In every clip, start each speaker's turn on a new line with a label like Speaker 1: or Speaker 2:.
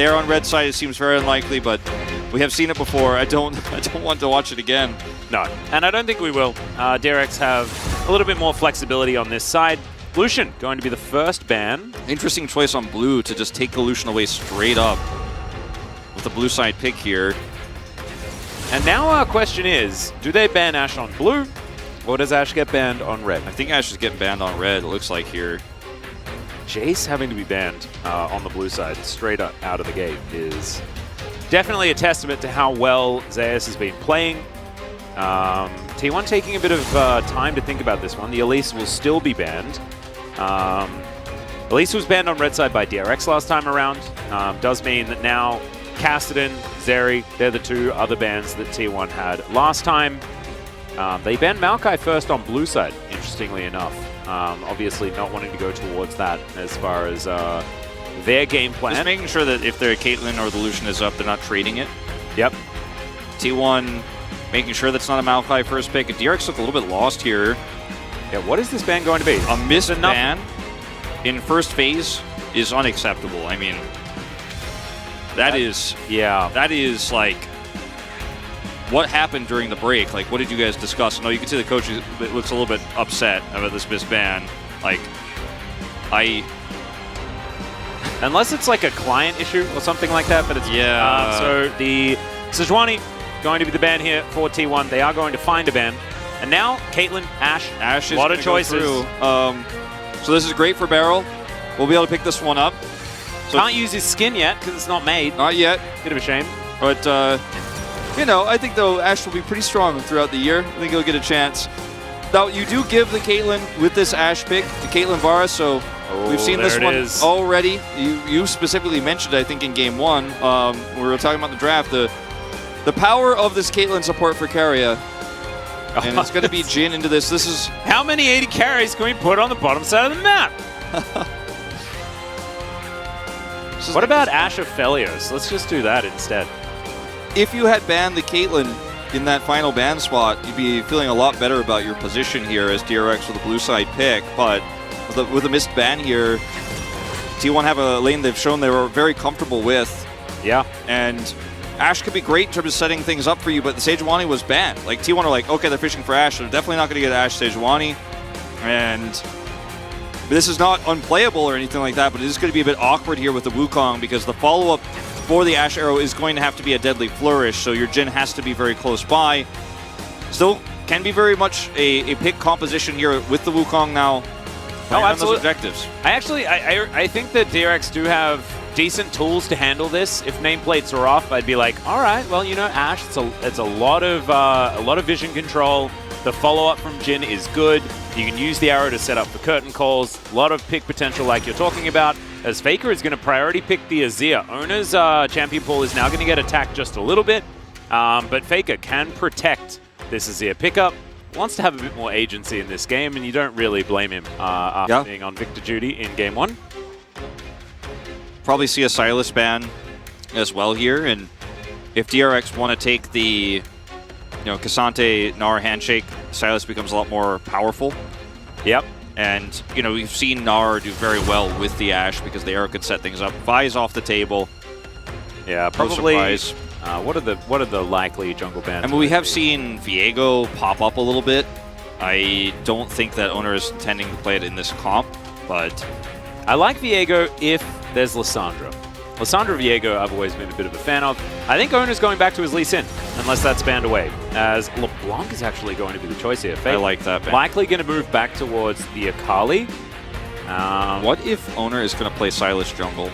Speaker 1: there on red side, it seems very unlikely, but we have seen it before. I don't want to watch it again.
Speaker 2: No, and I don't think we will. DRX have a little bit more flexibility on this side. Lucian going to be the first ban.
Speaker 1: Interesting choice on blue to just take the Lucian away straight up with the blue side pick here.
Speaker 2: And now our question is, do they ban Ashe on blue, or does Ashe get banned on red?
Speaker 1: I think Ashe is getting banned on red, it looks like here.
Speaker 2: Jace having to be banned on the blue side straight up out of the gate is definitely a testament to how well Zeus has been playing. T1 taking a bit of time to think about this one. The Elise will still be banned. Elise was banned on red side by DRX last time around. Does mean that now Cassidy, Zeri, they're the two other bans that T1 had last time. They banned Maokai first on blue side, interestingly enough. Obviously not wanting to go towards that as far as their game plan.
Speaker 1: Just making sure that if their Caitlyn or the Lucian is up, they're not trading it.
Speaker 2: Yep.
Speaker 1: T1 making sure that's not a Maokai first pick. And DRX look a little bit lost here.
Speaker 2: Yeah, what is this ban going to be?
Speaker 1: A missed ban in first phase is unacceptable. I mean, that is like what happened during the break. Like, what did you guys discuss? No, you can see the coach looks a little bit upset about this missed ban. Like,
Speaker 2: unless it's like a client issue or something like that, but it's so the Sejuani going to be the ban here for T1. They are going to find a ban. And now, Caitlyn, Ashe
Speaker 1: is
Speaker 2: a lot of choices.
Speaker 1: So this is great for Beryl. We'll be able to pick this one up. So
Speaker 2: can't use his skin yet because it's not made.
Speaker 1: Not yet.
Speaker 2: Bit of a shame.
Speaker 1: But, you know, I think, though, Ashe will be pretty strong throughout the year. I think he'll get a chance. Now, you do give the Caitlyn with this Ashe pick, the Caitlyn Vara, so we've seen this one already. You specifically mentioned, I think, in Game 1, we were talking about the draft, the power of this Caitlyn support for Keria. And it's going to be Jhin into this. This is...
Speaker 2: How many 80 carries can we put on the bottom side of the map? What about Ashe of Felios? Let's just do that instead.
Speaker 1: If you had banned the Caitlyn in that final ban spot, you'd be feeling a lot better about your position here as DRX with a blue side pick. But with a missed ban here, T1 have a lane they've shown they were very comfortable with.
Speaker 2: Yeah.
Speaker 1: And Ashe could be great in terms of setting things up for you, but the Sejuani was banned. Like, T1 are like, okay, they're fishing for Ashe. They're definitely not going to get Ashe Sejuani. And this is not unplayable or anything like that, but it is going to be a bit awkward here with the Wukong because the follow-up for the Ashe arrow is going to have to be a deadly flourish, so your Jhin has to be very close by. Still can be very much a pick composition here with the Wukong now.
Speaker 2: Oh, absolutely.
Speaker 1: Those objectives.
Speaker 2: I think that DRX do have decent tools to handle this. If nameplates are off, I'd be like, all right, well, you know, Ashe, it's a lot of vision control. The follow-up from Jhin is good. You can use the arrow to set up for curtain calls. A lot of pick potential like you're talking about. As Faker is going to priority pick the Azir. Oner's champion pool is now going to get attacked just a little bit. But Faker can protect this Azir pickup. Wants to have a bit more agency in this game, and you don't really blame him after being on Victor duty in Game 1.
Speaker 1: Probably see a Sylas ban as well here, and if DRX want to take the Cassante Gnar handshake, Sylas becomes a lot more powerful.
Speaker 2: Yep.
Speaker 1: And we've seen Gnar do very well with the Ashe because the arrow could set things up. Vi's off the table.
Speaker 2: Yeah, probably. What are the likely jungle bans?
Speaker 1: I mean, we have seen Viego pop up a little bit. I don't think that Oner is intending to play it in this comp, but
Speaker 2: I like Viego if there's Lissandra. Lissandra Viego I've always been a bit of a fan of. I think Oner's going back to his Lee Sin, unless that's banned away, as LeBlanc is actually going to be the choice here.
Speaker 1: I like that ban.
Speaker 2: Likely going to move back towards the Akali.
Speaker 1: What if Oner is going to play Sylas jungle?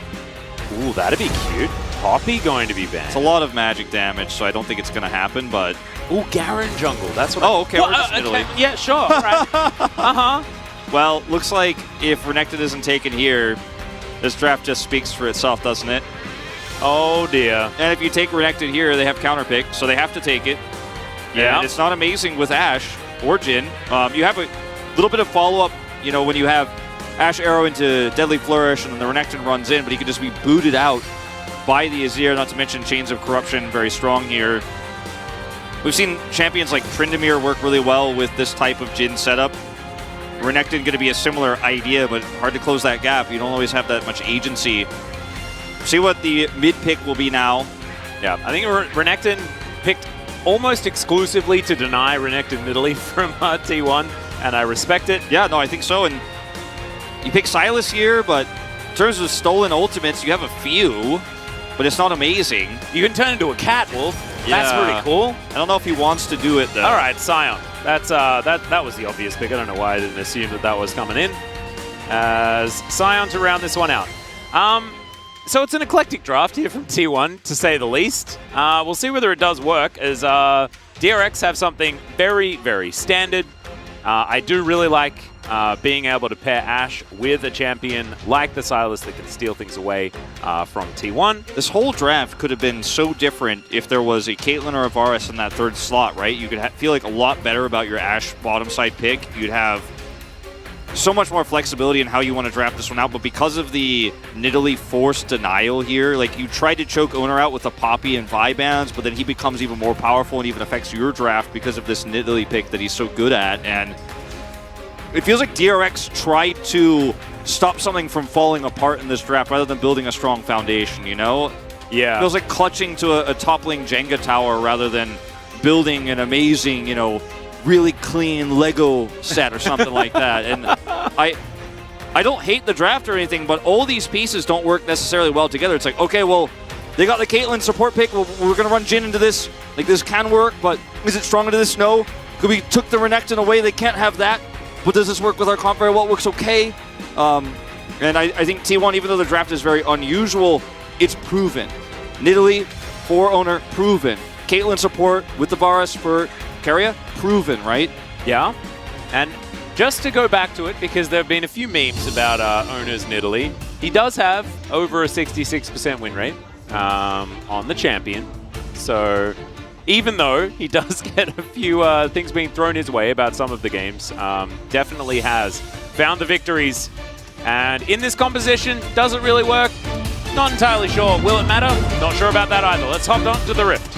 Speaker 2: Ooh, that'd be cute. Poppy going to be banned.
Speaker 1: It's a lot of magic damage, so I don't think it's going to happen, but...
Speaker 2: Ooh, Garen jungle. That's what
Speaker 1: okay, we're just Italy.
Speaker 2: Yeah, sure. All right.
Speaker 1: Well, looks like if Renekton isn't taken here, this draft just speaks for itself, doesn't it?
Speaker 2: Oh, dear.
Speaker 1: And if you take Renekton here, they have counter pick, so they have to take it. Yeah. And it's not amazing with Ashe or Jhin. You have a little bit of follow-up, when you have Ashe arrow into Deadly Flourish and then the Renekton runs in, but he could just be booted out by the Azir, not to mention Chains of Corruption, very strong here. We've seen champions like Tryndamere work really well with this type of Jhin setup. Renekton going to be a similar idea, but hard to close that gap. You don't always have that much agency see what the mid pick will be now.
Speaker 2: Yeah, I think Renekton picked almost exclusively to deny Renekton Italy from T1, and I respect it.
Speaker 1: Yeah, no, I think so. And you pick Sylas here, but in terms of stolen ultimates, you have a few, but it's not amazing.
Speaker 2: You can turn into a cat, Wolf.
Speaker 1: Yeah.
Speaker 2: That's pretty cool.
Speaker 1: I don't know if he wants to do it, though.
Speaker 2: All right, Sion. That's that was the obvious pick. I don't know why I didn't assume that was coming in. As Sion to round this one out. So it's an eclectic draft here from T1, to say the least. We'll see whether it does work, as DRX have something very, very standard. I do really like being able to pair Ashe with a champion like the Sylas that can steal things away from T1.
Speaker 1: This whole draft could have been so different if there was a Caitlyn or a Varus in that third slot, right? You could feel like a lot better about your Ashe bottom side pick. You'd have so much more flexibility in how you want to draft this one out, but because of the Nidalee forced denial here, like you tried to choke Oner out with a Poppy and Vi-Bands, but then he becomes even more powerful and even affects your draft because of this Nidalee pick that he's so good at, and it feels like DRX tried to stop something from falling apart in this draft rather than building a strong foundation, you know?
Speaker 2: Yeah.
Speaker 1: It feels like clutching to a toppling Jenga tower rather than building an amazing, you know, really clean Lego set or something like that. And I don't hate the draft or anything, but all these pieces don't work necessarily well together. It's like, okay, well, they got the Caitlyn support pick. Well, we're going to run Jhin into this. Like, this can work, but is it strong into this? No. Could we took the Renekton away? They can't have that. But does this work with our comp very well? It works okay. And I think T1, even though the draft is very unusual, it's proven. Nidalee for Oner, proven. Caitlyn support with the Varus for Keria, proven, right?
Speaker 2: Yeah. And just to go back to it, because there have been a few memes about Oner's Nidalee, he does have over a 66% win rate on the champion. So even though he does get a few things being thrown his way about some of the games, definitely has found the victories. And in this composition, does it really work? Not entirely sure. Will it matter? Not sure about that either. Let's hop on to the Rift.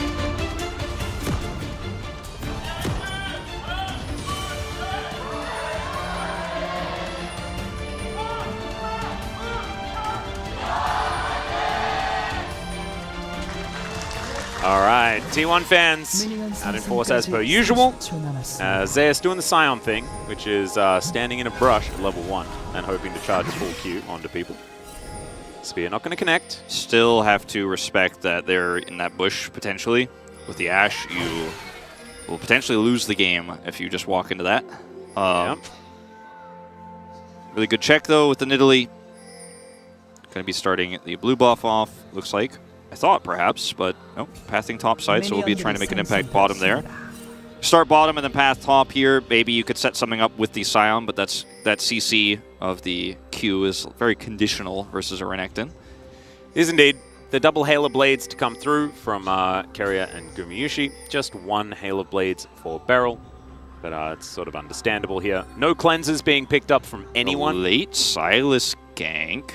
Speaker 2: All right, T1 fans out in force as per usual. Zeus doing the Scion thing, which is standing in a brush at level 1 and hoping to charge a full Q onto people. Spear not going to connect.
Speaker 1: Still have to respect that they're in that bush, potentially. With the Ashe, you will potentially lose the game if you just walk into that.
Speaker 2: Yep.
Speaker 1: Really good check, though, with the Nidalee. Going to be starting the blue buff off, looks like. I thought, perhaps, but no. Pathing top side, so we'll be trying to make an impact bottom there. Start bottom and then path top here. Maybe you could set something up with the Scion, but that CC of the Q is very conditional versus a Renekton.
Speaker 2: Is indeed. The double Hail of Blades to come through from Keria and Gumayusi. Just one Hail of Blades for Beryl, but it's sort of understandable here. No cleansers being picked up from anyone.
Speaker 1: A late Sylas gank.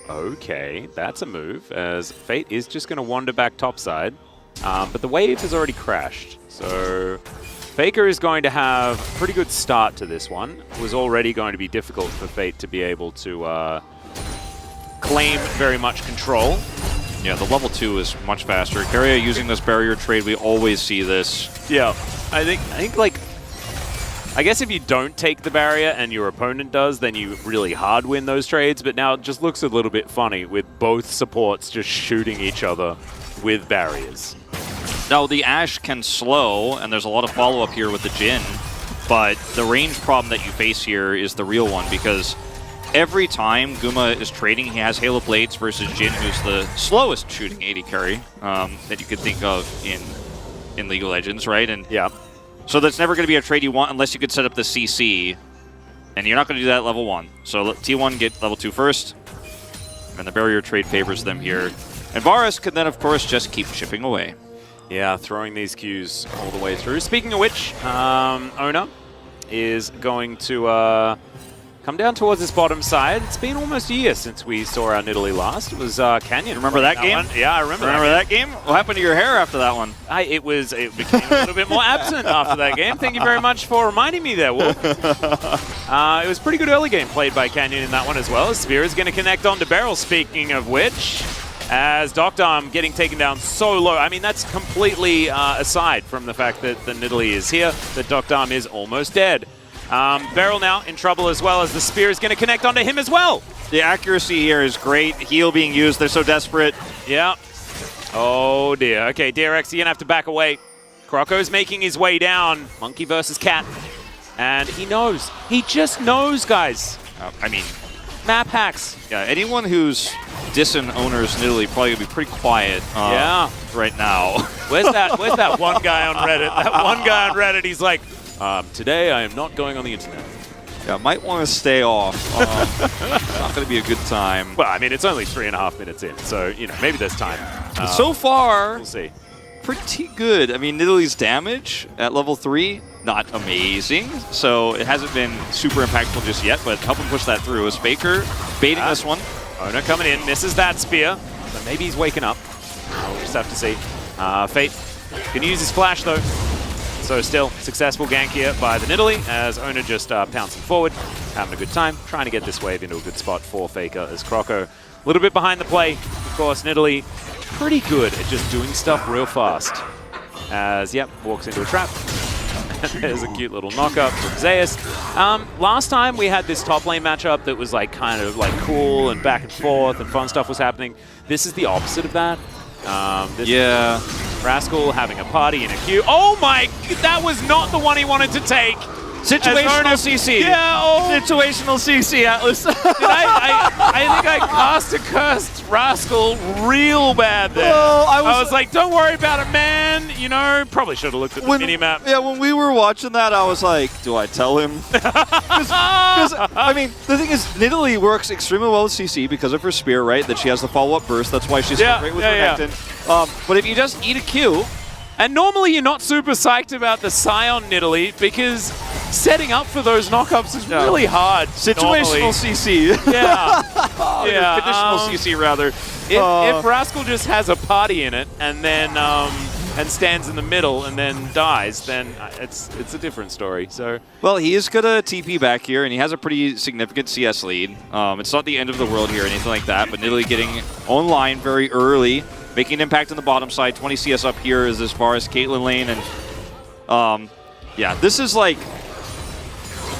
Speaker 2: Okay, that's a move, as Fate is just going to wander back topside. But the wave has already crashed, so Faker is going to have a pretty good start to this one. It was already going to be difficult for Fate to be able to claim very much control.
Speaker 1: Yeah, the level 2 is much faster. Keria using this barrier trade, we always see this.
Speaker 2: Yeah, I think like, I guess if you don't take the barrier and your opponent does, then you really hard win those trades, but now it just looks a little bit funny with both supports just shooting each other with barriers.
Speaker 1: Now, the Ashe can slow, and there's a lot of follow-up here with the Jhin, but the range problem that you face here is the real one, because every time Guma is trading, he has Halo Blades versus Jhin, who's the slowest shooting AD carry that you could think of in League of Legends, right? And
Speaker 2: yeah.
Speaker 1: So that's never going to be a trade you want unless you could set up the CC, and you're not going to do that at level 1. So let T1 get level 2 first, and the barrier trade favors them here. And Varus could then, of course, just keep chipping away.
Speaker 2: Yeah, throwing these Qs all the way through. Speaking of which, Oner is going to come down towards this bottom side. It's been almost a year since we saw our Nidalee last. It was Canyon.
Speaker 1: Remember that game?
Speaker 2: One. Yeah, I remember
Speaker 1: that game. What happened to your hair after that one?
Speaker 2: It became a little bit more absent after that game. Thank you very much for reminding me there, Wolf. It was a pretty good early game played by Canyon in that one as well. Spear is going to connect onto Beryl, speaking of which, as Doctarm getting taken down so low. I mean, that's completely aside from the fact that the Nidalee is here, that Doctarm is almost dead. Beryl now in trouble as well, as the spear is going to connect onto him as well.
Speaker 1: The accuracy here is great. Heal being used. They're so desperate.
Speaker 2: Yeah. Oh, dear. Okay, DRX, you're going to have to back away. Croco's making his way down. Monkey versus cat. And he knows. He just knows, guys.
Speaker 1: I mean,
Speaker 2: map hacks.
Speaker 1: Yeah, anyone who's dissing Oner's Nidalee probably going to be pretty quiet right now.
Speaker 2: Where's that one guy on Reddit? That one guy on Reddit, he's like, today I am not going on the internet.
Speaker 1: Yeah, might want to stay off. Not going to be a good time.
Speaker 2: Well, I mean, it's only 3.5 minutes in, so, you know, maybe there's time.
Speaker 1: So far,
Speaker 2: we'll see.
Speaker 1: Pretty good. I mean, Nidalee's damage at level 3, not amazing. So it hasn't been super impactful just yet, but helping push that through is Faker baiting this one.
Speaker 2: Oner coming in, misses that spear. So maybe he's waking up. We'll just have to see. Fate can use his flash, though. So still, successful gank here by the Nidalee, as Oner just pouncing forward, having a good time, trying to get this wave into a good spot for Faker, as Croco a little bit behind the play. Of course, Nidalee pretty good at just doing stuff real fast. As, yep, walks into a trap. There's a cute little knock-up from Zeus. Last time we had this top lane matchup that was like kind of like cool and back and forth and fun stuff was happening. This is the opposite of that.
Speaker 1: Yeah.
Speaker 2: Rascal having a party in a queue. Oh my, that was not the one he wanted to take.
Speaker 1: Situational CC.
Speaker 2: Yeah, oh.
Speaker 1: Situational CC, Atlas.
Speaker 2: I think I cast a cursed Rascal real bad there.
Speaker 1: Well, I
Speaker 2: was like, don't worry about it, man. You know, probably should have looked at the minimap.
Speaker 1: Yeah, when we were watching that, I was like, do I tell him? Because, I mean, the thing is, Nidalee works extremely well with CC because of her spear, right? That she has the follow-up burst. That's why she's so great with Renekton. But if you just eat a Q,
Speaker 2: and normally you're not super psyched about the Scion Nidalee because setting up for those knockups is really hard.
Speaker 1: Situational CC.
Speaker 2: Yeah.
Speaker 1: Yeah. Conditional CC, rather.
Speaker 2: If Rascal just has a party in it and then and stands in the middle and then dies, then it's a different story. So,
Speaker 1: well, he is gonna TP back here, and he has a pretty significant CS lead. It's not the end of the world here or anything like that, but Nidalee getting online very early, making an impact on the bottom side. 20 CS up here is as far as Caitlyn lane, and yeah, this is like,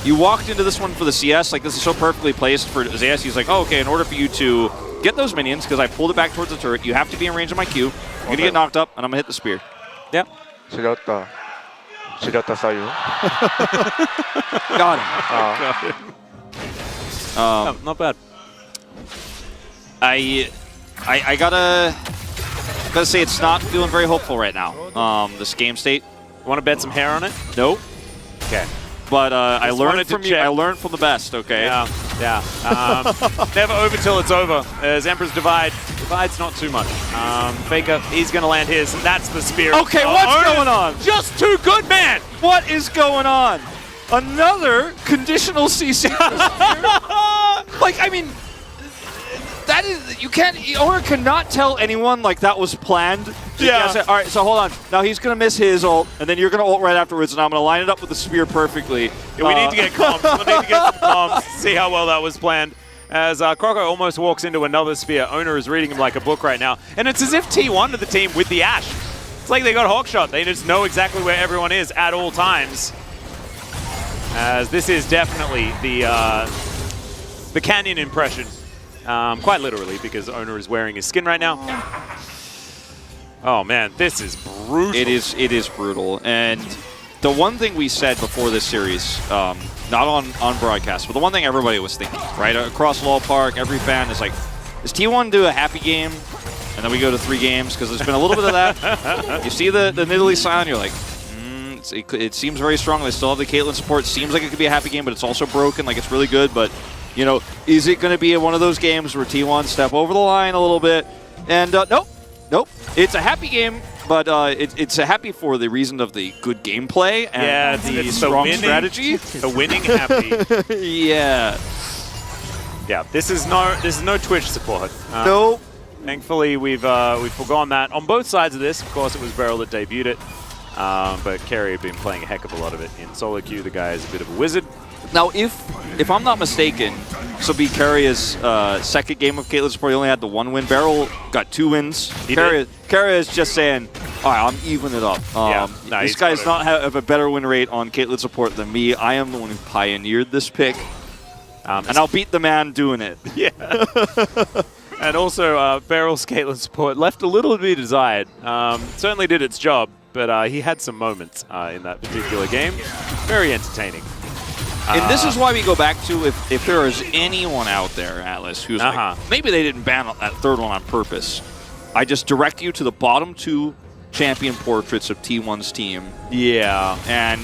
Speaker 1: you walked into this one for the CS, like this is so perfectly placed for Zeus. He's like, oh, okay, in order for you to get those minions, because I pulled it back towards the turret, you have to be in range of my Q. I'm going to get knocked up, and I'm going to hit the spear.
Speaker 2: Yep.
Speaker 3: Got
Speaker 1: him.
Speaker 2: Not bad.
Speaker 1: I gotta say it's not feeling very hopeful right now. This game state.
Speaker 2: Want to bet some hair on it?
Speaker 1: Nope.
Speaker 2: Okay.
Speaker 1: But I learned from you. I learned from the best. Okay.
Speaker 2: Yeah. Never over till it's over. As Emperor's Divide. Divide's not too much. Faker, he's going to land his, and that's the spear.
Speaker 1: Okay, what's going on?
Speaker 2: Just too good, man.
Speaker 1: What is going on? Another conditional CC. Like, I mean, that is, you can't, Oner cannot tell anyone like that was planned.
Speaker 2: Yeah.
Speaker 1: Say, all right, so hold on. Now he's going to miss his ult, and then you're going to ult right afterwards, and I'm going to line it up with the spear perfectly.
Speaker 2: Yeah, we need to get comms. We need to get some comms, see how well that was planned. As Croco almost walks into another spear. Oner is reading him like a book right now. And it's as if T1 to the team with the Ashe. It's like they got Hawkshot. They just know exactly where everyone is at all times. As this is definitely the Canyon impression. Quite literally, because Oner is wearing his skin right now. Oh man, this is brutal.
Speaker 1: It is brutal. And the one thing we said before this series, not on broadcast, but the one thing everybody was thinking, right? Across Lowell Park, every fan is like, does T1 do a happy game? And then we go to 3 games, because there's been a little bit of that. You see the Nidalee Scion, you're like, it seems very strong. They still have the Caitlyn support. Seems like it could be a happy game, but it's also broken. Like, it's really good, but, you know, is it going to be one of those games where T1 step over the line a little bit? And nope. It's a happy game but it's happy for the reason of the good gameplay and the strong strategy.
Speaker 2: The winning happy.
Speaker 1: Yeah.
Speaker 2: Yeah, this is no Twitch support.
Speaker 1: Nope.
Speaker 2: Thankfully, we've forgone that. On both sides of this, of course, it was Beryl that debuted it. But Keria had been playing a heck of a lot of it in solo queue. The guy is a bit of a wizard.
Speaker 1: Now, if I'm not mistaken, this will be Keria's second game of Caitlyn support. He only had the 1 win. Beryl got 2 wins. Keria is just saying, all right, I'm evening it up. This guy does not have a better win rate on Caitlyn support than me. I am the one who pioneered this pick. And I'll beat the man doing it.
Speaker 2: Yeah. And also, Beryl's Caitlyn support left a little to be desired. Certainly did its job, but he had some moments in that particular game. Very entertaining.
Speaker 1: And this is why we go back to if there is anyone out there, Atlas, who's like, maybe they didn't ban that third one on purpose. I just direct you to the bottom 2 champion portraits of T1's team.
Speaker 2: Yeah.
Speaker 1: And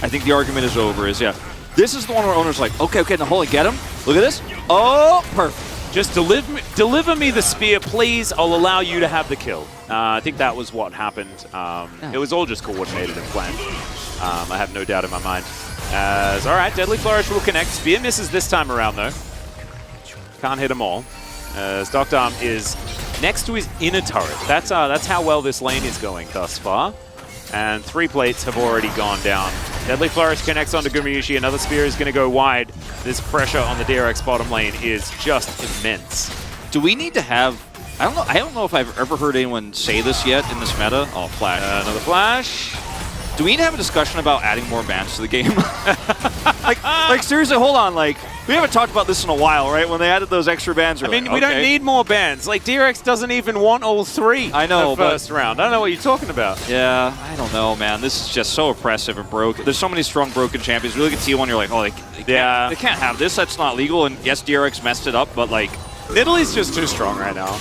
Speaker 1: I think the argument is over. This is the one where Oner's like, okay, now hold it, get him. Look at this. Oh, perfect.
Speaker 2: Just deliver me the spear, please. I'll allow you to have the kill. I think that was what happened. It was all just coordinated and planned. I have no doubt in my mind. All right, Deadly Flourish will connect. Spear misses this time around, though. Can't hit them all. As Darm is next to his inner turret. That's how well this lane is going thus far. And 3 plates have already gone down. Deadly Flourish connects onto Gumayusi. Another spear is going to go wide. This pressure on the DRX bottom lane is just immense.
Speaker 1: Do we need to have... I don't know if I've ever heard anyone say this yet in this meta. Oh, flash.
Speaker 2: Another flash.
Speaker 1: Do we need to have a discussion about adding more bans to the game? like seriously, hold on. Like, we haven't talked about this in a while, right? When they added those extra bans,
Speaker 2: we don't need more bans. Like, DRX doesn't even want all 3.
Speaker 1: I know,
Speaker 2: in the first round. I don't know what you're talking about.
Speaker 1: Yeah, I don't know, man. This is just so oppressive and broken. There's so many strong broken champions. You look at T1, you're like, oh, they can't have this. That's not legal. And yes, DRX messed it up, but like,
Speaker 2: Nidalee just too strong right now.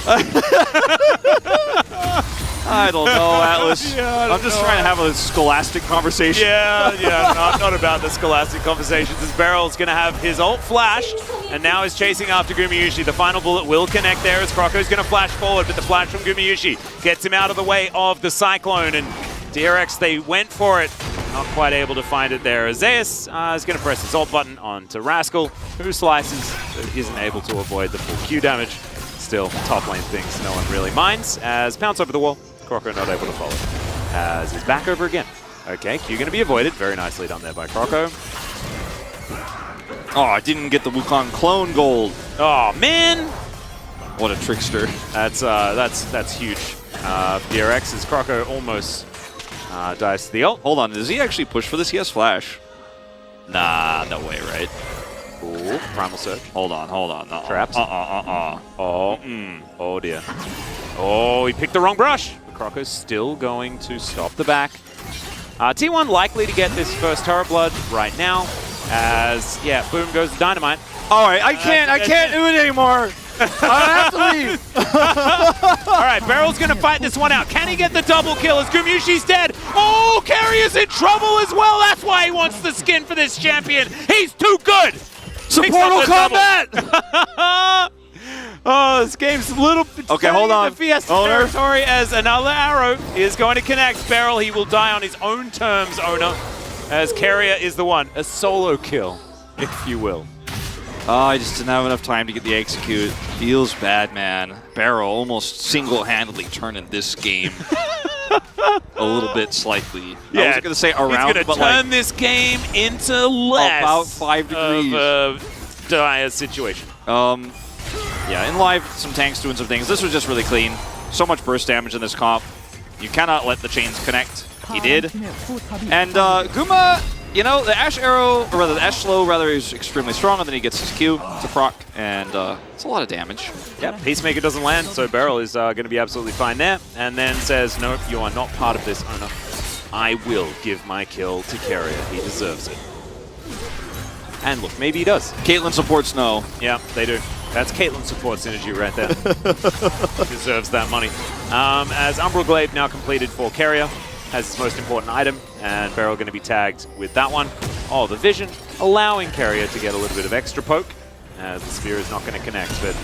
Speaker 1: I don't know, Atlas. I'm just trying to have a scholastic conversation.
Speaker 2: Yeah, not about the scholastic conversations. As Beryl's going to have his ult flashed, and now is chasing after Gumayusi. The final bullet will connect there as Croco's going to flash forward, but the flash from Gumayusi gets him out of the way of the Cyclone, and DRX, they went for it. Not quite able to find it there. Zeus is going to press his ult button onto Rascal, who slices, but isn't able to avoid the full Q damage. Still, top lane thinks no one really minds, as pounce over the wall. Croco not able to follow. As he's back over again. Okay, Q going to be avoided. Very nicely done there by Croco.
Speaker 1: Oh, I didn't get the Wukong clone gold.
Speaker 2: Oh, man!
Speaker 1: What a trickster.
Speaker 2: That's huge. DRX as Croco almost dies to the ult.
Speaker 1: Hold on, does he actually push for this? He has flash. Nah, no way, right?
Speaker 2: Ooh, Primal Surge.
Speaker 1: Hold on.
Speaker 2: Traps. Oh dear. Oh, he picked the wrong brush. Croco's still going to stop the back. T1 likely to get this first turret blood right now. As, boom goes the dynamite.
Speaker 1: All right, I can't do it anymore. I have to leave.
Speaker 2: All right, Beryl's going to fight this one out. Can he get the double kill as Gumayusi's dead? Oh, Keria's in trouble as well. That's why he wants the skin for this champion. He's too good.
Speaker 1: Supportal combat.
Speaker 2: Oh, this game's a little bit
Speaker 1: hold on.
Speaker 2: the Fiesta territory as another arrow is going to connect. Beryl, he will die on his own terms, Oner, as Keria is the one. A solo kill, if you will.
Speaker 1: Oh, I just didn't have enough time to get the execute. Feels bad, man. Beryl almost single-handedly turning this game a little bit slightly.
Speaker 2: Yeah,
Speaker 1: I was going to say around,
Speaker 2: but turn this game into less
Speaker 1: about 5 degrees
Speaker 2: of a dire situation.
Speaker 1: Yeah, in live, some tanks doing some things. This was just really clean. So much burst damage in this comp. You cannot let the chains connect. He did. And Guma, you know, the Ashe arrow, or rather the Ashe slow, rather, is extremely strong, and then he gets his Q to proc, and it's a lot of damage.
Speaker 2: Yeah, Peacemaker doesn't land, so Beryl is going to be absolutely fine there. And then says, nope, you are not part of this, Oner. I will give my kill to Keria. He deserves it. And look, maybe he does.
Speaker 1: Caitlyn supports no.
Speaker 2: Yeah, they do. That's Caitlyn support synergy right there. Deserves that money. As Umbral Glaive now completed for Keria, has its most important item, and Beryl going to be tagged with that one. Oh, the vision, allowing Keria to get a little bit of extra poke, as the spear is not going to connect. But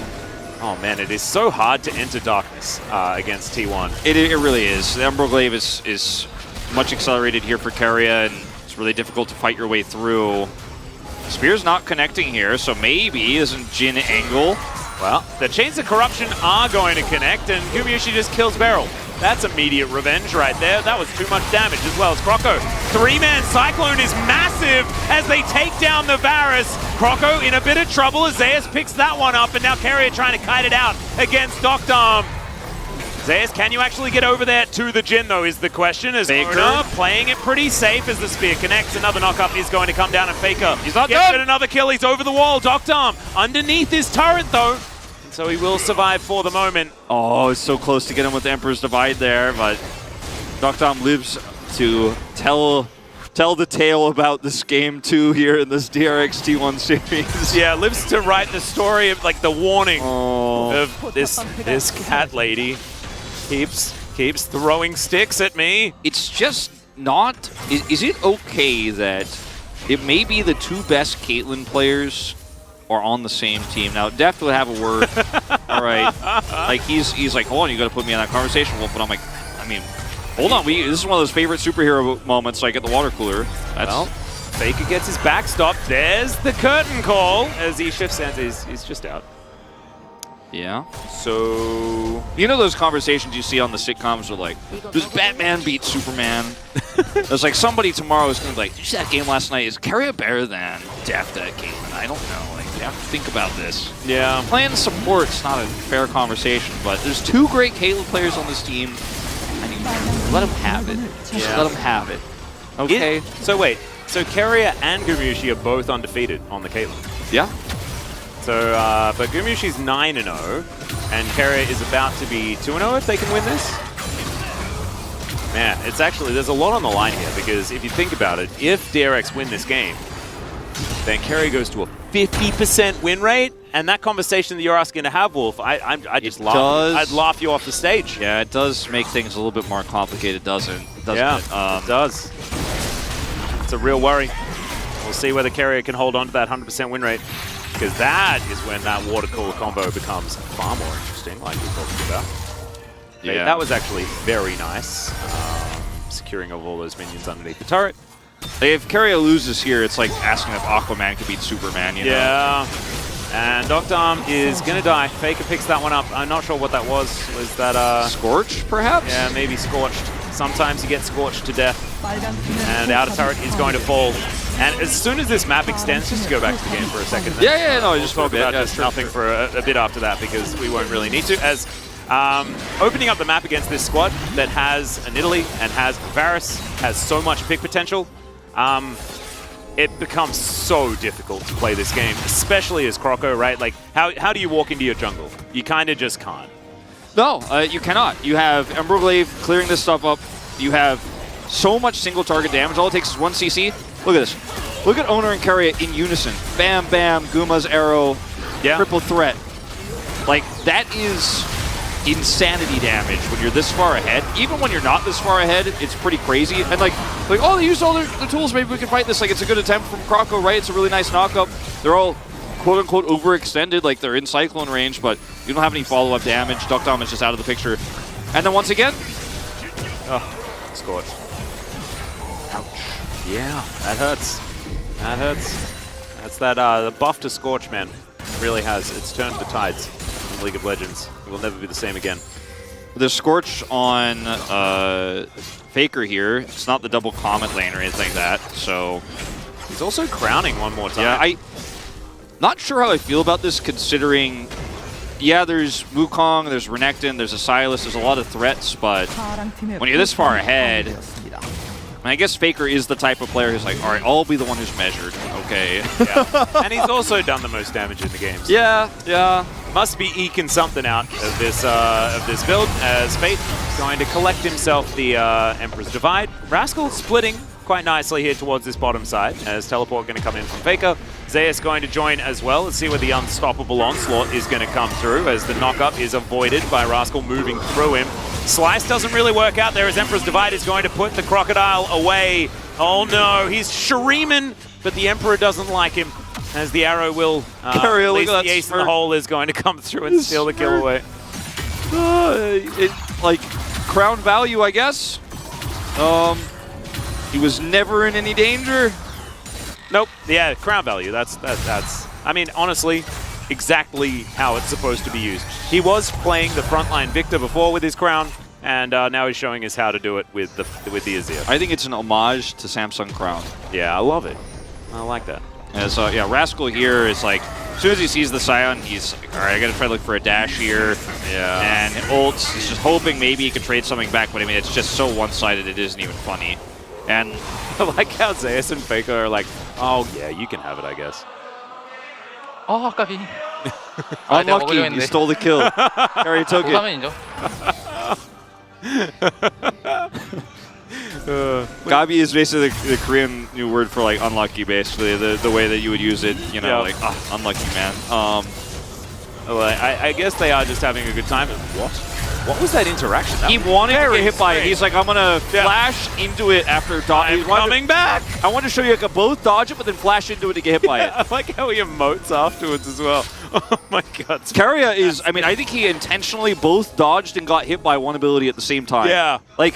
Speaker 2: Oh man, it is so hard to enter darkness against T1.
Speaker 1: It really is. The Emerald Glaive is much accelerated here for Keria, and it's really difficult to fight your way through. Spear's not connecting here, so maybe isn't Jin angle.
Speaker 2: Well, the Chains of Corruption are going to connect, and Gumayusi just kills Beryl. That's immediate revenge right there. That was too much damage as well as Croco. Three-man Cyclone is massive as they take down the Varus. Croco in a bit of trouble as Zeus picks that one up, and now Keria trying to kite it out against Doctorm. Zeus, can you actually get over there to the Jin, though, is the question. As Oner playing it pretty safe as the spear connects. Another knockup is going to come down, and Faker
Speaker 1: he's not
Speaker 2: gets
Speaker 1: done.
Speaker 2: it, another kill. He's over the wall. Doctorm underneath his turret, though. So he will survive for the moment.
Speaker 1: Oh, it's so close to get him with the Emperor's Divide there, but Doctorm lives to tell the tale about this Game 2 here in this DRX T1 series.
Speaker 2: Yeah, lives to write the story of, like, the warning of this cat lady keeps throwing sticks at me.
Speaker 1: It's just not... Is it okay that it may be the two best Caitlyn players are on the same team? Now, Deft will have a word. All right. Like, he's like, hold on, you got to put me in that conversation. Well, but I'm like, I mean, hold on. This is one of those favorite superhero moments, like at the water cooler.
Speaker 2: Well, Faker gets his back stopped. There's the curtain call as he shifts and he's just out.
Speaker 1: Yeah.
Speaker 2: So,
Speaker 1: you know those conversations you see on the sitcoms where, like, does Batman beat Superman? There's like somebody tomorrow is going to be like, did you see that game last night? Is Keria better than Deft at Caitlyn? I don't know. Like, you have to think about this.
Speaker 2: Yeah.
Speaker 1: Playing support's not a fair conversation, but there's two great Caitlyn players on this team. I mean, let them have it. Just let them have it. Okay.
Speaker 2: So wait. So Keria and Gumayusi are both undefeated on the Caitlyn.
Speaker 1: Yeah.
Speaker 2: So, but Gumayusi's 9-0, and Keria is about to be 2-0 if they can win this. Man, it's actually, there's a lot on the line here, because if you think about it, if DRX win this game, then Keria goes to a 50% win rate, and that conversation that you're asking to have, Wolf, I just laugh. I'd laugh you off the stage.
Speaker 1: Yeah, it does make things a little bit more complicated, doesn't it?
Speaker 2: Yeah, it does. It's a real worry. We'll see whether Keria can hold on to that 100% win rate. Because that is when that water cooler combo becomes far more interesting, like we were talking about. Yeah. That was actually very nice. Securing of all those minions underneath the turret.
Speaker 1: If Keria loses here, it's like asking if Aquaman could beat Superman, you know?
Speaker 2: Yeah. And Doctorm is going to die. Faker picks that one up. I'm not sure what that was. Was that...
Speaker 1: Scorched, perhaps?
Speaker 2: Yeah, maybe Scorched. Sometimes you get Scorched to death. And the outer turret is going to fall. And as soon as this map extends, just to go back to the game for a second.
Speaker 1: No,
Speaker 2: just talk about just nothing for a bit after that, because we won't really need to. As opening up the map against this squad that has an Italy and has Varus, has so much pick potential, it becomes so difficult to play this game, especially as Croco, right? Like, how do you walk into your jungle? You kind of just can't.
Speaker 1: No, you cannot. You have Emerald Glaive clearing this stuff up. You have so much single target damage. All it takes is 1 CC. Look at this. Look at Oner and Keria in unison. Bam, bam, Guma's arrow, triple threat. Like, that is insanity damage when you're this far ahead. Even when you're not this far ahead, it's pretty crazy. And like oh, they used all their tools, maybe we can fight this. Like, it's a good attempt from Croco, right? It's a really nice knockup. They're all quote-unquote overextended, like they're in Cyclone range, but you don't have any follow-up damage. Doctorm is just out of the picture. And then once again...
Speaker 2: Oh, Scorch. Ouch. Yeah, that hurts. That hurts. That's that, the buff to Scorch, man, really has. It's turned the tides in League of Legends. It will never be the same again.
Speaker 1: There's Scorch on Faker here. It's not the double Comet lane or anything like that, so...
Speaker 2: He's also crowning one more time.
Speaker 1: Yeah, I'm not sure how I feel about this, considering... Yeah, there's Wukong, there's Renekton, there's a Sylas, there's a lot of threats, but when you're this far ahead, I guess Faker is the type of player who's like, all right, I'll be the one who's measured, okay.
Speaker 2: Yeah. And he's also done the most damage in the games.
Speaker 1: Yeah, yeah.
Speaker 2: Must be eking something out of this build, as Fate is going to collect himself the Emperor's Divide. Rascal splitting quite nicely here towards this bottom side, as Teleport going to come in from Faker. Zeus going to join as well. Let's see where the unstoppable onslaught is going to come through, as the knockup is avoided by Rascal moving through him. Slice doesn't really work out there, as Emperor's Divide is going to put the Crocodile away. Oh no, he's Shuriman, but the Emperor doesn't like him. as the arrow will,
Speaker 1: Keria,
Speaker 2: at least
Speaker 1: look at
Speaker 2: the
Speaker 1: that
Speaker 2: ace in the hole is going to come through and steal the kill away.
Speaker 1: Like, crown value, I guess. He was never in any danger.
Speaker 2: Nope. Yeah, crown value. That's. I mean, honestly, exactly how it's supposed to be used. He was playing the frontline Victor before with his crown, and now he's showing us how to do it with the Azir.
Speaker 1: I think it's an homage to Samsung Crown.
Speaker 2: Yeah, I love it. I like that.
Speaker 1: And so yeah, Rascal here is like, as soon as he sees the Scion, he's like, all right, I gotta try to look for a dash here.
Speaker 2: Yeah.
Speaker 1: And ults, he's just hoping maybe he could trade something back, but I mean, it's just so one-sided, it isn't even funny. And
Speaker 2: I like how Zeus and Faker are like, oh yeah, you can have it, I guess.
Speaker 3: 아깝이.
Speaker 1: unlucky, he stole the kill. Keria took it.
Speaker 3: 화면이죠.
Speaker 1: Gabi is basically the Korean new word for like unlucky, basically the way that you would use it, you know, like unlucky man.
Speaker 2: Well, I guess they are just having a good time. What was that interaction?
Speaker 1: He wanted to get hit by it. He's like, I'm gonna flash into it after dodge.
Speaker 2: Coming back.
Speaker 1: I wanted to show you like a both dodge it, but then flash into it to get hit by it.
Speaker 2: I like how he emotes afterwards as well. Oh my god.
Speaker 1: Keria is, I mean, I think he intentionally both dodged and got hit by one ability at the same time.
Speaker 2: Yeah.
Speaker 1: Like,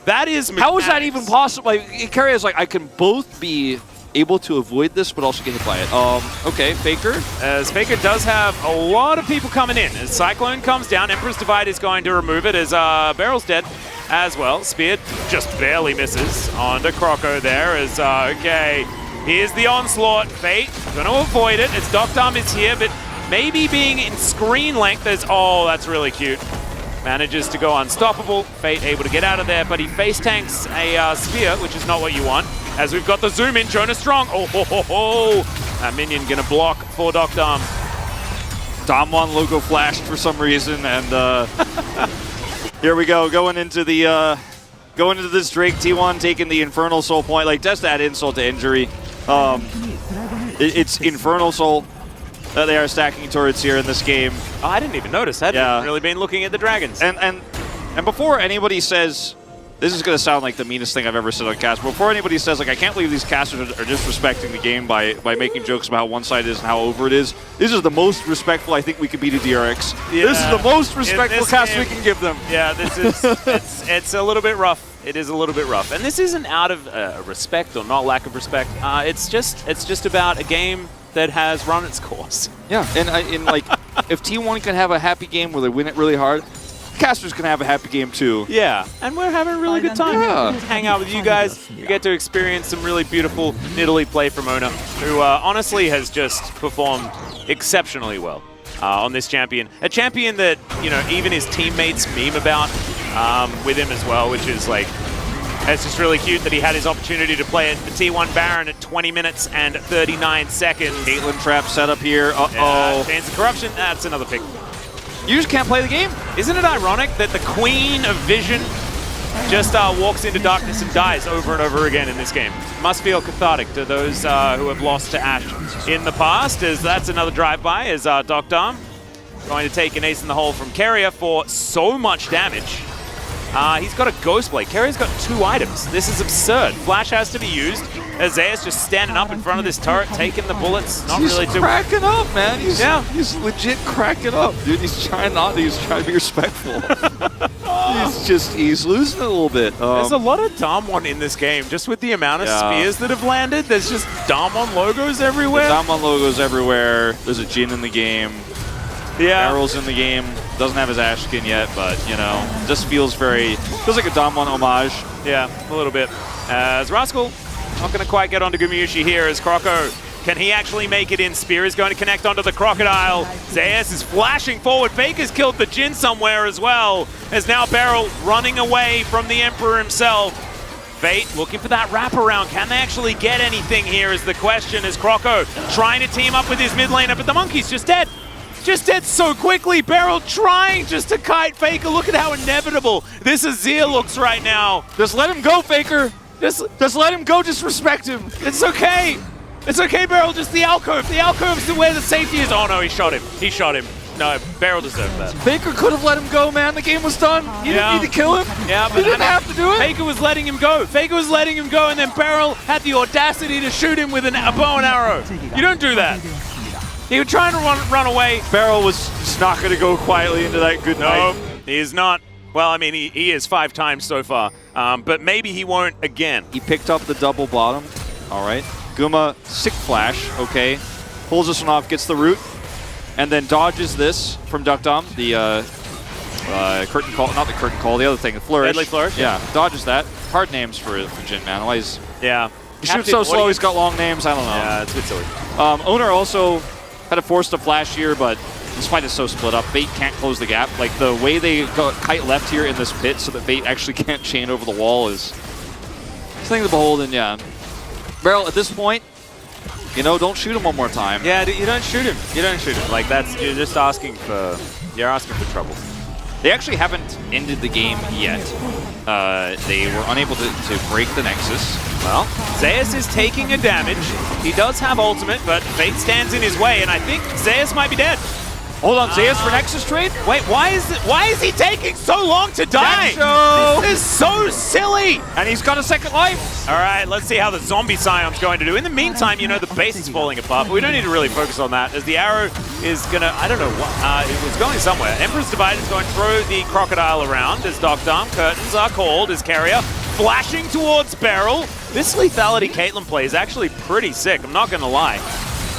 Speaker 2: that is mechanics.
Speaker 1: How is that even possible? Like, Keria is like, I can both be able to avoid this, but also get hit by it. Okay, Faker.
Speaker 2: As Faker does have a lot of people coming in. As Cyclone comes down, Emperor's Divide is going to remove it as Barrel's dead as well. Spear just barely misses onto Croco there as, okay, here's the onslaught. Fate going to avoid it as Docdom is here, but maybe being in screen length as, oh, that's really cute. Manages to go unstoppable. Fate able to get out of there, but he face tanks a spear, which is not what you want. As we've got the zoom in, Jonah Strong. Oh, ho, ho, ho. That minion gonna block for Docdom.
Speaker 1: Damwon logo flashed for some reason, and here we go, going into this Drake T1, taking the Infernal Soul point. Like, just add insult to injury. It's Infernal Soul that they are stacking turrets here in this game.
Speaker 2: Oh, I didn't even notice. I hadn't really been looking at the dragons.
Speaker 1: And before anybody says, this is going to sound like the meanest thing I've ever said on cast, but before anybody says, like, I can't believe these casters are disrespecting the game by making jokes about how one side is and how over it is, this is the most respectful I think we could be to DRX. Yeah. This is the most respectful cast we can give them.
Speaker 2: Yeah, this is, it's a little bit rough. It is a little bit rough. And this isn't out of respect or not lack of respect. It's just about a game that has run its course.
Speaker 1: Yeah, and like, if T1 can have a happy game where they win it really hard, casters can have a happy game too.
Speaker 2: Yeah, and we're having a really good time.
Speaker 1: Yeah.
Speaker 2: Hang out with you guys. You get to experience some really beautiful Nidalee play from Oner, who honestly has just performed exceptionally well on this champion. A champion that, you know, even his teammates meme about with him as well, which is like, it's just really cute that he had his opportunity to play at the T1 Baron at 20 minutes and 39 seconds.
Speaker 1: Caitlyn trap set up here. Uh-oh.
Speaker 2: Chance of corruption. That's another pick.
Speaker 1: You just can't play the game.
Speaker 2: Isn't it ironic that the Queen of Vision just walks into darkness and dies over and over again in this game? Must feel cathartic to those who have lost to Ashe in the past, as that's another drive-by as Docdom going to take an ace in the hole from Keria for so much damage. He's got a Ghost Blade. Keria's got 2 items. This is absurd. Flash has to be used. Zeus just standing up in front of this turret, taking the bullets. Not really too.
Speaker 1: He's cracking up, man. He's legit cracking up, dude. He's trying to be respectful. He's losing it a little bit.
Speaker 2: There's a lot of Damwon in this game, just with the amount of spears that have landed. There's just Damwon logos everywhere.
Speaker 1: Damwon logos everywhere. There's a Jhin in the game.
Speaker 2: Yeah.
Speaker 1: Barrel's in the game. Doesn't have his Ashe skin yet, but, you know, just feels like a Damwon homage.
Speaker 2: Yeah, a little bit. As Rascal, not going to quite get onto Gumayusi here as Croco. Can he actually make it in? Spear is going to connect onto the Crocodile. Zeus is flashing forward. Faker's killed the Jhin somewhere as well. As now Barrel running away from the Emperor himself. Fate looking for that wraparound. Can they actually get anything here is the question, as Croco trying to team up with his mid laner, but the Monkey's just dead. Just dead so quickly. Barrel trying just to kite Faker. Look at how inevitable this Azir looks right now.
Speaker 1: Just let him go, Faker. Just let him go. Just respect him.
Speaker 2: It's okay. It's okay, Barrel. Just the alcove. The alcove's where the safety is. Oh no, he shot him. He shot him. No, Beryl deserved that.
Speaker 1: Faker could have let him go, man. The game was done. You didn't need to kill him.
Speaker 2: Yeah, but
Speaker 1: you didn't have to do it.
Speaker 2: Faker was letting him go. Faker was letting him go, and then Beryl had the audacity to shoot him with a bow and arrow. You don't do that. He was trying to run away.
Speaker 1: Beryl was just not going to go quietly into that good night.
Speaker 2: No, he is not. Well, I mean, he is 5 times so far, but maybe he won't again.
Speaker 1: He picked up the double bottom. All right. Guma, sick flash. Okay. Pulls this one off, gets the root, and then dodges this from Duckdom. The curtain call, not the curtain call, the other thing, the flourish.
Speaker 2: Deadly flourish?
Speaker 1: Yeah, dodges that. Hard names for Jin, man. Why is
Speaker 2: Yeah.
Speaker 1: he shoots so slow, he's got long names, I don't know.
Speaker 2: Yeah, it's a bit silly.
Speaker 1: Oner also had to force the flash here, but this fight is so split up. Fate can't close the gap. Like, the way they got kite left here in this pit so that Fate actually can't chain over the wall is something to behold, and yeah. Beryl, at this point, you know, don't shoot him one more time.
Speaker 2: Yeah, you don't shoot him. You don't shoot him. Like, you're just asking for, trouble.
Speaker 1: They actually haven't ended the game yet. They were unable to break the Nexus.
Speaker 2: Well, Zeus is taking a damage. He does have ultimate, but Fate stands in his way, and I think Zeus might be dead.
Speaker 1: Hold on, Zeus for Nexus trade?
Speaker 2: Wait, why is he taking so long to die? This is so silly!
Speaker 1: And he's got a second life.
Speaker 2: All right, let's see how the zombie Scion's going to do. In the meantime, you know, the base is falling apart, but we don't need to really focus on that, as the arrow is gonna, I don't know what, it was going somewhere. Emperor's Divide is going to throw the crocodile around as Docdom. Curtains are called as Keria flashing towards Beryl. This lethality Caitlyn play is actually pretty sick, I'm not gonna lie.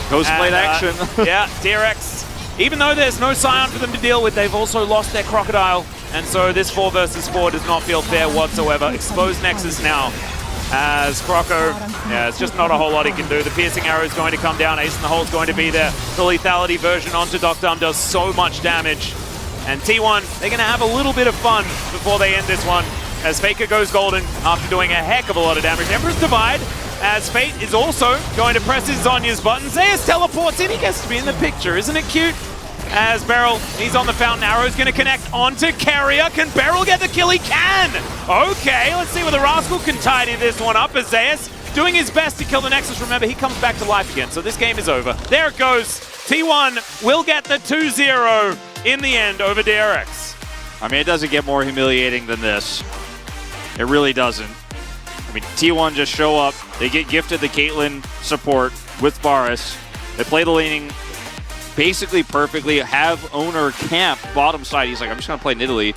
Speaker 1: Ghostblade action.
Speaker 2: Yeah, DRX. Even though there's no Scion for them to deal with, they've also lost their Crocodile. And so this 4 versus 4 does not feel fair whatsoever. Exposed Nexus now as Croco. Yeah, it's just not a whole lot he can do. The piercing arrow is going to come down. Ace in the hole is going to be there. The lethality version onto Docdom does so much damage. And T1, they're going to have a little bit of fun before they end this one, as Faker goes golden after doing a heck of a lot of damage. Emperor's Divide, as Fate is also going to press his Zonya's button. Zeus teleports in, he gets to be in the picture. Isn't it cute? As Beryl, he's on the fountain arrow, is going to connect onto Keria. Can Beryl get the kill? He can! Okay, let's see whether Rascal can tidy this one up, as Zeus doing his best to kill the Nexus. Remember, he comes back to life again, so this game is over. There it goes. T1 will get the 2-0 in the end over DRX.
Speaker 1: I mean, it doesn't get more humiliating than this. It really doesn't. I mean, T1 just show up, they get gifted the Caitlyn support with Varus. They play the laning basically perfectly, have Oner camp bottom side. He's like, I'm just going to play Nidalee.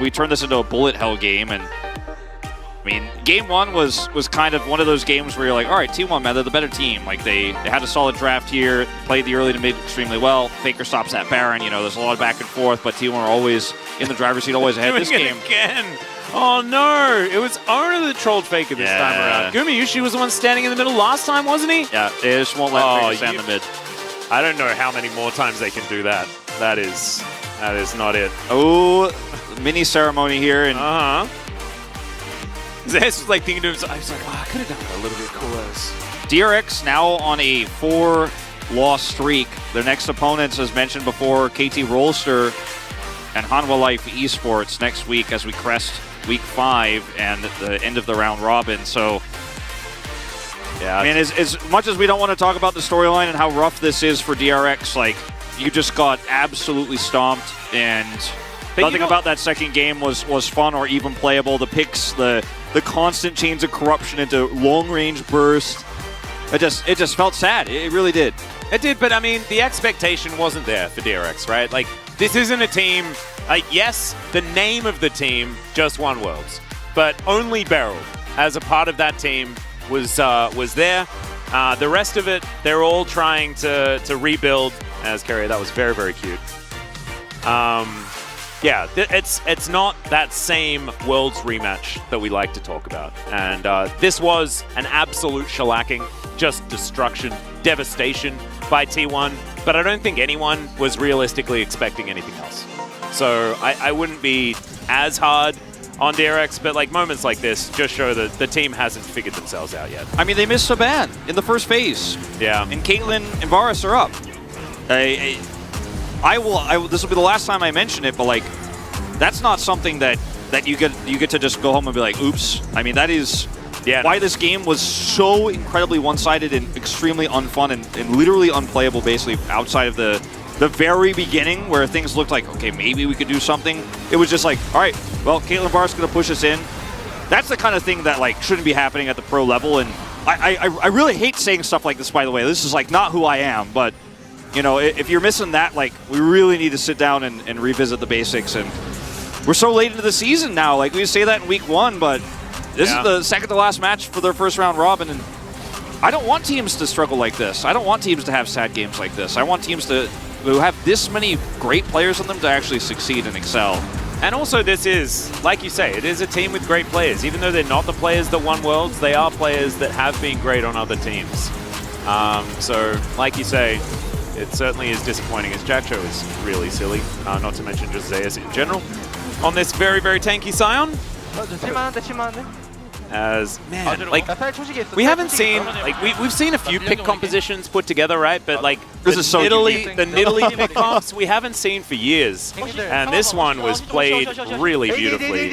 Speaker 1: We turned this into a bullet hell game, and I mean, game 1 was kind of one of those games where you're like, all right, T1, man, they're the better team. Like, they had a solid draft here, played the early to mid extremely well. Faker stops that Baron, you know, there's a lot of back and forth, but T1 are always in the driver's seat, always ahead this game.
Speaker 2: Again. Oh no, it was Oner that trolled Faker this time around. Gumayusi was the one standing in the middle last time, wasn't he?
Speaker 1: Yeah, they just won't let Faker stand in the mid.
Speaker 2: I don't know how many more times they can do that. That is not it.
Speaker 1: Oh, mini ceremony here. And
Speaker 2: Zeus was like thinking to himself, I was like, I could have done it a little bit cooler.
Speaker 1: DRX now on a 4-loss streak. Their next opponents, as mentioned before, KT Rolster and Hanwha Life Esports next week as we crest Week 5 and the end of the round robin. So, yeah, I mean, as much as we don't want to talk about the storyline and how rough this is for DRX, like, you just got absolutely stomped, and nothing about that second game was fun or even playable. The picks, the constant chains of corruption into long-range burst, it just felt sad. It really did.
Speaker 2: It did, but I mean, the expectation wasn't there for DRX, right? Like, this isn't a team, like, yes, the name of the team just won Worlds, but only Beryl, as a part of that team, was there. The rest of it, they're all trying to rebuild. As Keria, that was very, very cute. Yeah, it's not that same Worlds rematch that we like to talk about. And this was an absolute shellacking, just destruction, devastation by T1. But I don't think anyone was realistically expecting anything else. So I wouldn't be as hard on DRX, but like moments like this just show that the team hasn't figured themselves out yet.
Speaker 1: I mean, they missed a ban in the first phase.
Speaker 2: Yeah.
Speaker 1: And Caitlyn and Varus are up. This will be the last time I mention it, but like, that's not something that you get to just go home and be like, oops. I mean, that is why this game was so incredibly one-sided and extremely unfun and literally unplayable, basically, outside of the the very beginning where things looked like, okay, maybe we could do something, it was just like, all right, well, Caitlyn Var's going to push us in. That's the kind of thing that like shouldn't be happening at the pro level. And I really hate saying stuff like this, by the way. This is like not who I am, but you know, if you're missing that, like we really need to sit down and revisit the basics. And we're so late into the season now. Like we say that in week 1, but this is the second to last match for their first round robin. And I don't want teams to struggle like this. I don't want teams to have sad games like this. I want teams to who have this many great players in them to actually succeed and excel.
Speaker 2: And also this is, like you say, it is a team with great players. Even though they're not the players that won Worlds, they are players that have been great on other teams. So, like you say, it certainly is disappointing as Jack Cho is really silly, not to mention just Zeus in general. On this very, very tanky Scion, as, man, like, we haven't seen, like, we've seen a few pick compositions put together, right? But, like, the Nidalee pick comps we haven't seen for years. And this one was played really beautifully.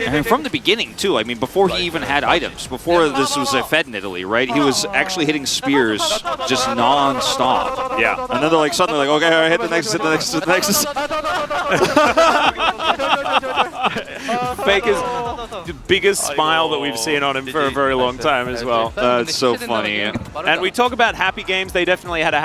Speaker 1: And from the beginning, too. I mean, before he even had items, before this was a fed Nidalee, right? He was actually hitting spears just non-stop.
Speaker 2: Yeah.
Speaker 1: And then they're like, suddenly like, okay, all right, hit the next, hit the next, hit the next.
Speaker 2: Faker's the biggest smile that we've seen on him for a very long time as well.
Speaker 1: That's so funny.
Speaker 2: And we talk about happy games. They definitely had a